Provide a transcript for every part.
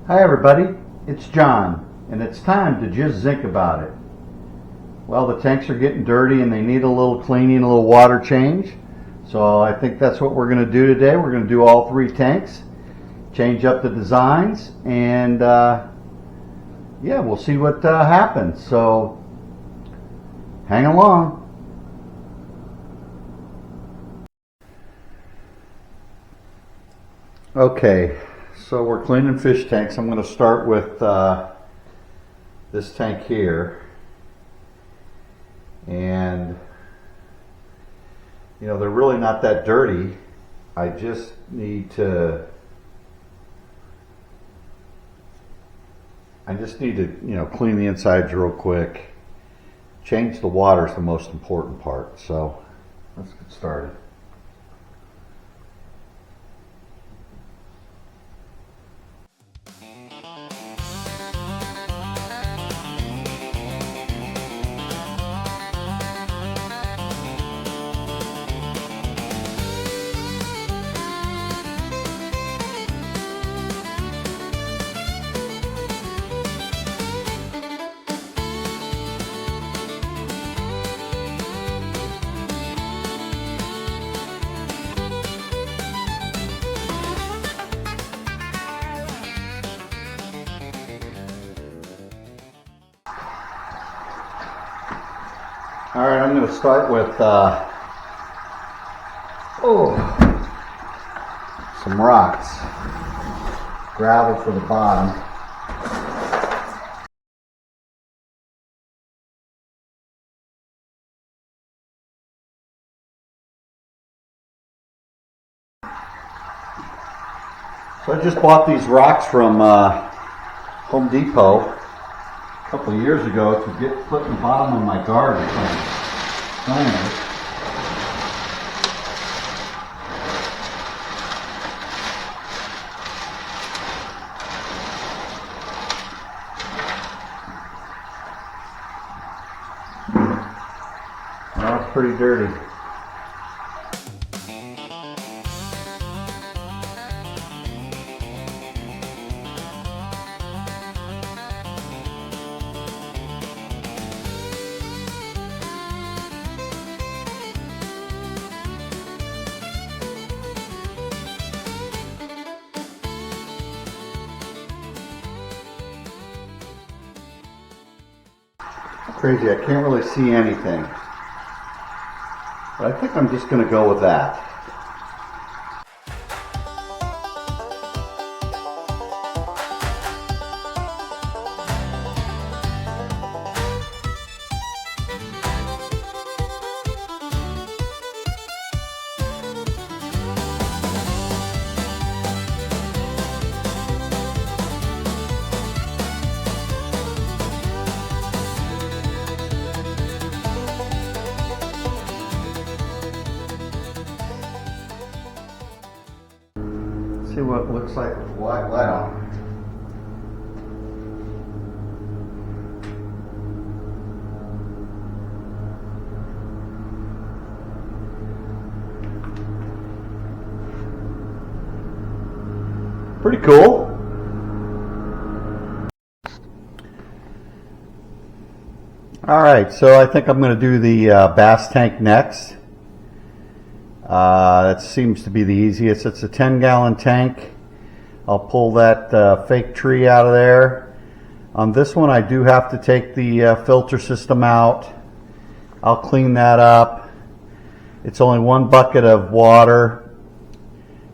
Hi everybody, it's John, and it's time to just think about it. Well, the tanks are getting dirty and they need a little cleaning, a little water change. So I think that's what we're going to do today. We're going to do all three tanks, change up the designs, and yeah, we'll see what happens. So hang along. Okay, so we're cleaning fish tanks. I'm going to start with this tank here. And you know, they're really not that dirty. I just need to you know, clean the insides real quick. Change the water is the most important part. So let's get started. All right, I'm going to start with some rocks, gravel for the bottom. So I just bought these rocks from Home Depot a couple of years ago to get put in the bottom of my garden. Well, it's pretty dirty. Crazy, I can't really see anything. But I think I'm just going to go with that. See what it looks like with white light on. Pretty cool. All right, so I think I'm going to do the bass tank next. That seems to be the easiest. It's a 10-gallon tank. I'll pull that fake tree out of there. On this one, I do have to take the filter system out. I'll clean that up. It's only 1 bucket of water.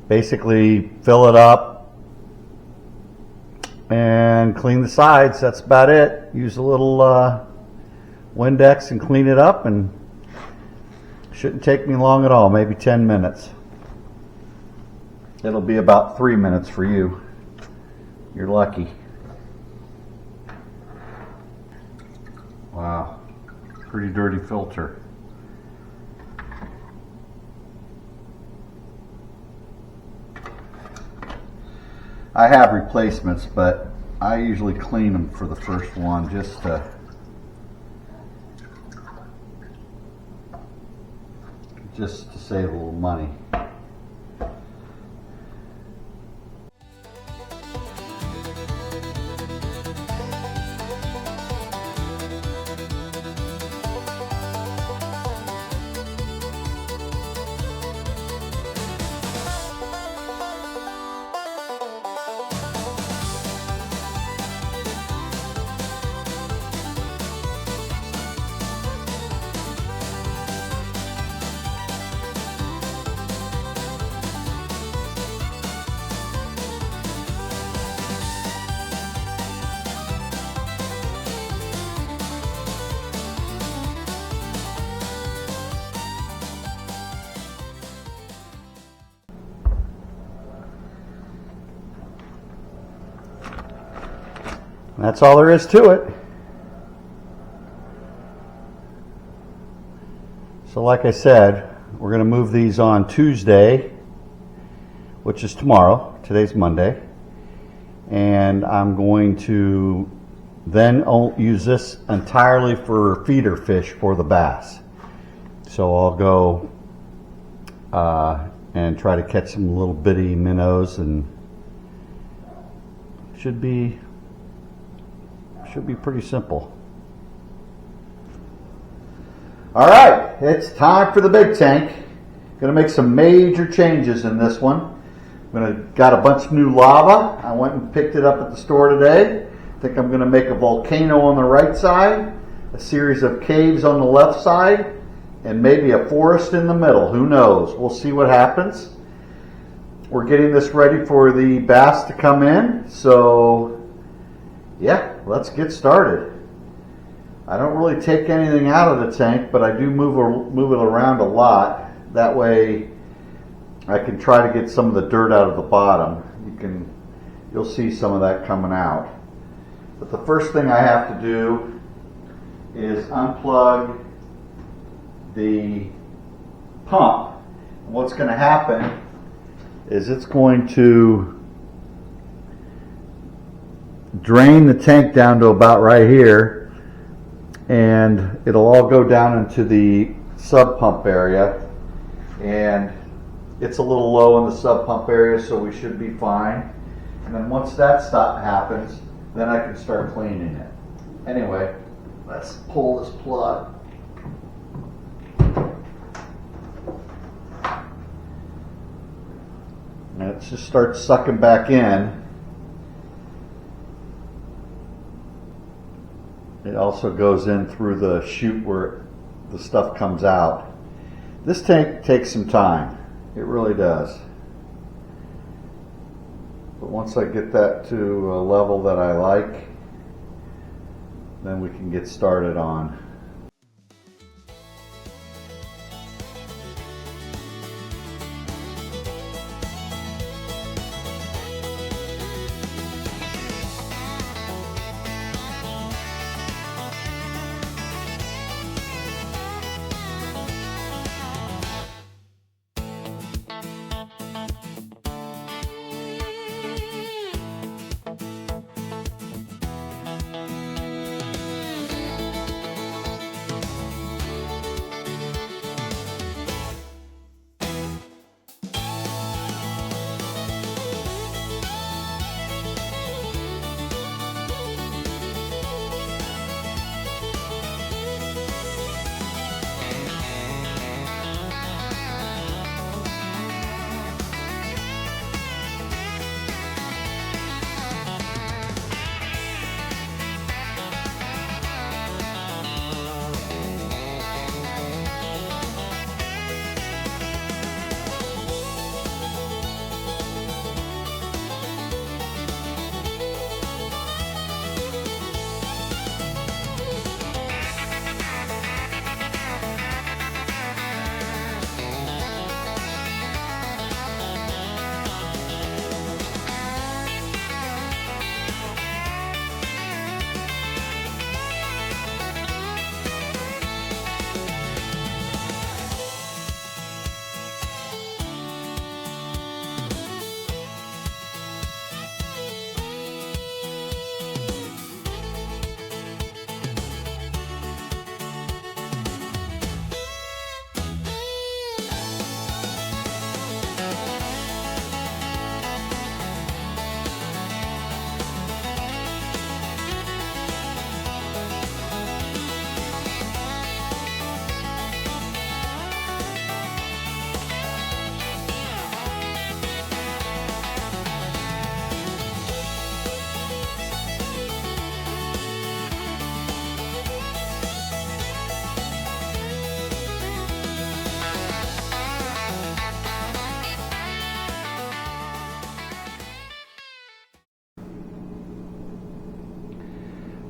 Basically, fill it up and clean the sides. That's about it. Use a little Windex and clean it up, and shouldn't take me long at all, maybe 10 minutes. It'll be about 3 minutes for you. You're lucky. Wow, pretty dirty filter. I have replacements, but I usually clean them for the first one just to save a little money. That's all there is to it. So like I said, we're going to move these on Tuesday, which is tomorrow. Today's Monday. And I'm going to then use this entirely for feeder fish for the bass. So I'll go and try to catch some little bitty minnows, and should be pretty simple. All right, it's time for the big tank. Going to make some major changes in this one. Got a bunch of new lava. I went and picked it up at the store today. I think I'm going to make a volcano on the right side, a series of caves on the left side, and maybe a forest in the middle. Who knows? We'll see what happens. We're getting this ready for the bass to come in. So, yeah, let's get started. I don't really take anything out of the tank, but I do move it around a lot. That way I can try to get some of the dirt out of the bottom. You'll see some of that coming out. But the first thing I have to do is unplug the pump. And what's going to happen is it's going to drain the tank down to about right here, and it'll all go down into the sub pump area, and it's a little low in the sub pump area, so we should be fine. And then once that happens, then I can start cleaning it. Anyway, let's pull this plug. And it just starts sucking back in. It also goes in through the chute where the stuff comes out. This tank takes some time. It really does. But once I get that to a level that I like, then we can get started on.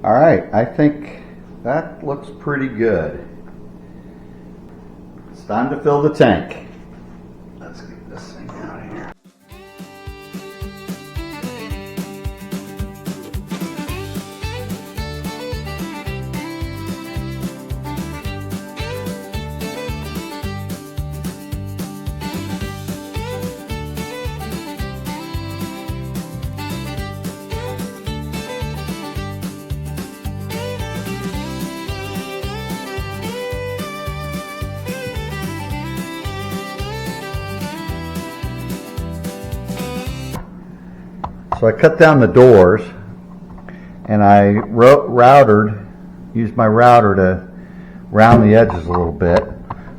All right, I think that looks pretty good. It's time to fill the tank. Let's get this thing out of here. So I cut down the doors and I used my router to round the edges a little bit,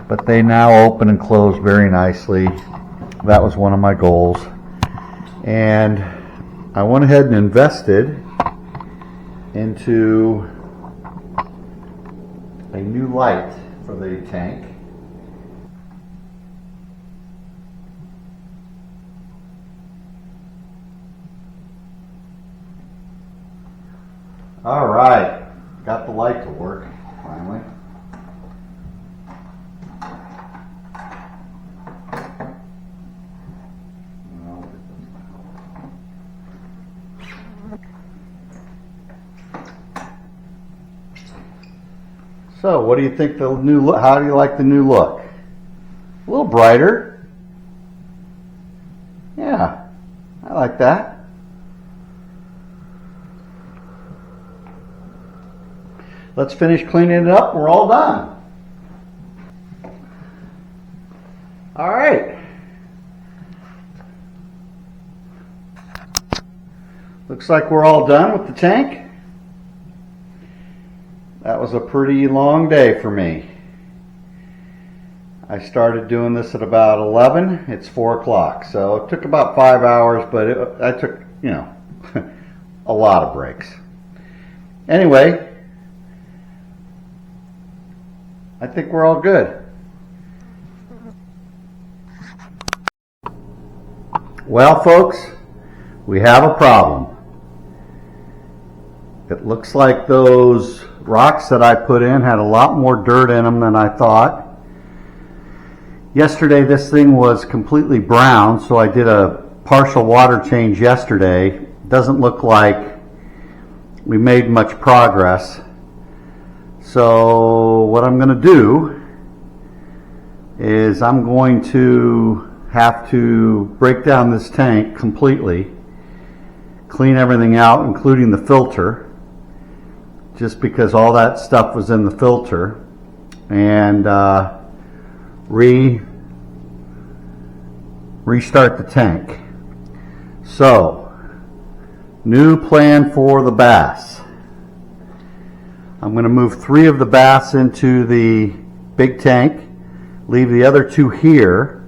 but they now open and close very nicely. That was one of my goals. And I went ahead and invested into a new light for the tank. All right, got the light to work finally. So, what do you think the new look? How do you like the new look? A little brighter. Yeah, I like that. Let's finish cleaning it up. We're all done. All right. Looks like we're all done with the tank. That was a pretty long day for me. I started doing this at about 11. It's 4 o'clock. So it took about 5 hours, but I took, a lot of breaks. Anyway, I think we're all good. Well, folks, we have a problem. It looks like those rocks that I put in had a lot more dirt in them than I thought. Yesterday this thing was completely brown, so I did a partial water change yesterday. Doesn't look like we made much progress. So what I'm going to do is I'm going to have to break down this tank completely, clean everything out, including the filter, just because all that stuff was in the filter, and restart the tank. So, new plan for the bass. I'm going to move 3 of the bass into the big tank, leave the other 2 here.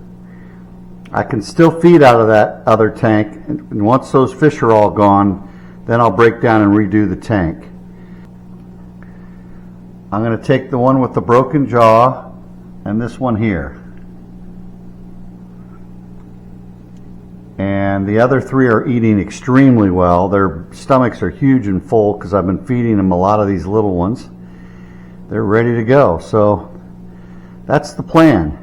I can still feed out of that other tank, and once those fish are all gone, then I'll break down and redo the tank. I'm going to take the one with the broken jaw and this one here. And the other 3 are eating extremely well. Their stomachs are huge and full because I've been feeding them a lot of these little ones. They're ready to go. So that's the plan.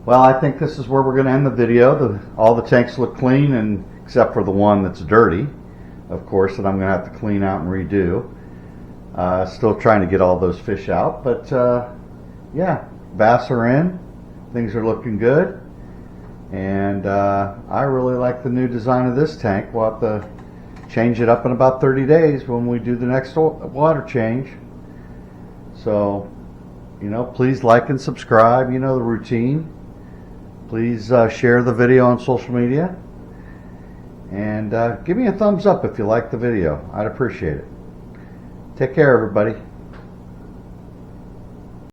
Well, I think this is where we're going to end the video. All the tanks look clean, and except for the one that's dirty, of course, that I'm going to have to clean out and redo. Still trying to get all those fish out, but yeah, bass are in. Things are looking good, and I really like the new design of this tank. We'll have to change it up in about 30 days when we do the next water change. So, please like and subscribe. You know the routine. Please share the video on social media. And give me a thumbs up if you like the video. I'd appreciate it. Take care, everybody.